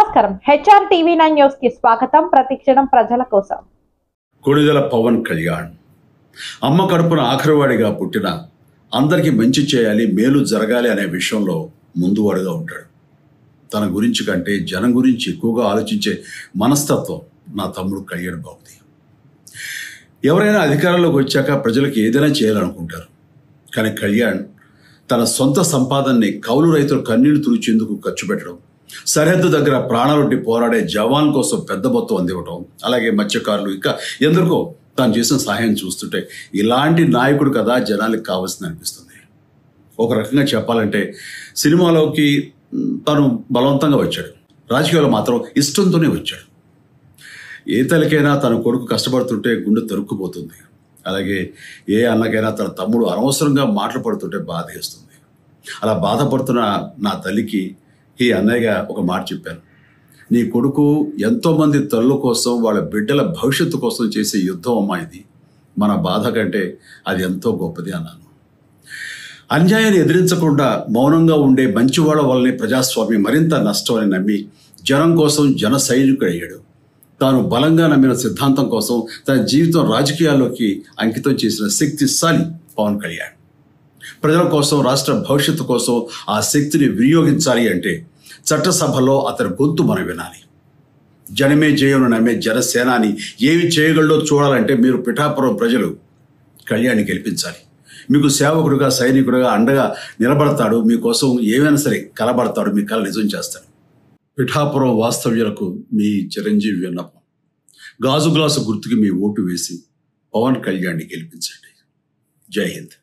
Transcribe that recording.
నమస్కారం HR TV 9 news కి స్వాగతం. ప్రతిక్షణం ప్రజల కోసం. కొణిదెల పవన్ కళ్యాణ్ అమ్మ కడుపున ఆఖరివాడిగా పుట్టిన అందరికీ మంచి చేయాలి, మేలు జరగాలి అనే విషయంలో ముందువాడుగా ఉంటాడు. తన గురించి కంటే జనం గురించి ఎక్కువగా ఆలోచించే మనస్తత్వం నా తమ్ముడు కళ్యాణ్ బాబుది. ఎవరైనా అధికారంలోకి వచ్చాక ప్రజలకు ఏదైనా చేయాలనుకుంటారు. కానీ కళ్యాణ్ తన సొంత సంపాదనని కౌలు రైతులు కన్నీళ్లు తుడిచేందుకు ఖర్చు పెట్టడం, సరిహద్దు దగ్గర ప్రాణాలొడ్డి పోరాడే జవాన్ కోసం పెద్ద మొత్తం అందివ్వటం, అలాగే మత్స్యకారులు ఇంకా ఎందరికో తాను చేసిన సహాయం చూస్తుంటే ఇలాంటి నాయకుడు కదా జనాలకు కావాల్సింది అనిపిస్తుంది. ఒక రకంగా చెప్పాలంటే సినిమాలోకి తను బలవంతంగా వచ్చాడు, రాజకీయాల్లో మాత్రం ఇష్టంతోనే వచ్చాడు. ఏ తల్లికైనా తన కొడుకు కష్టపడుతుంటే గుండె తరుక్కుపోతుంది. అలాగే ఏ అన్నకైనా తన తమ్ముడు అనవసరంగా మాటలు పడుతుంటే బాధేస్తుంది. అలా బాధపడుతున్న నా తల్లికి ఈ అన్నయ్యగా ఒక మాట చెప్పాను. నీ కొడుకు ఎంతోమంది తల్లుల కోసం, వాళ్ళ బిడ్డల భవిష్యత్తు కోసం చేసే యుద్ధం అమ్మా ఇది. మన బాధ కంటే అది ఎంతో గొప్పది అన్నాను. అన్యాయాన్ని ఎదిరించకుండా మౌనంగా ఉండే మంచివాళ్ల వల్లనే ప్రజాస్వామ్యం మరింత నష్టం అని నమ్మి జనం కోసం జన సైనికుడయ్యాడు. తాను బలంగా నమ్మిన సిద్ధాంతం కోసం తన జీవితం రాజకీయాల్లోకి అంకితం చేసిన శక్తిశాలి పవన్ కళ్యాణ్. ప్రజల కోసం, రాష్ట్ర భవిష్యత్తు కోసం ఆ శక్తిని వినియోగించాలి అంటే చట్టసభలో అతని గొంతు మనం వినాలి. జనమే జయమును నమ్మే జనసేనాని ఏమి చేయగలడో చూడాలంటే మీరు పిఠాపురం ప్రజలు కళ్యాణ్ని గెలిపించాలి. మీకు సేవకుడుగా, సైనికుడుగా అండగా నిలబడతాడు. మీకోసం ఏమైనా సరే కలబడతాడు, మీ కళ నిజం చేస్తాడు. పిఠాపురం వాస్తవ్యులకు మీ చిరంజీవి విన్నపం, గాజు గ్లాసు గుర్తుకి మీ ఓటు వేసి పవన్ కళ్యాణ్ని గెలిపించండి. జై హింద్.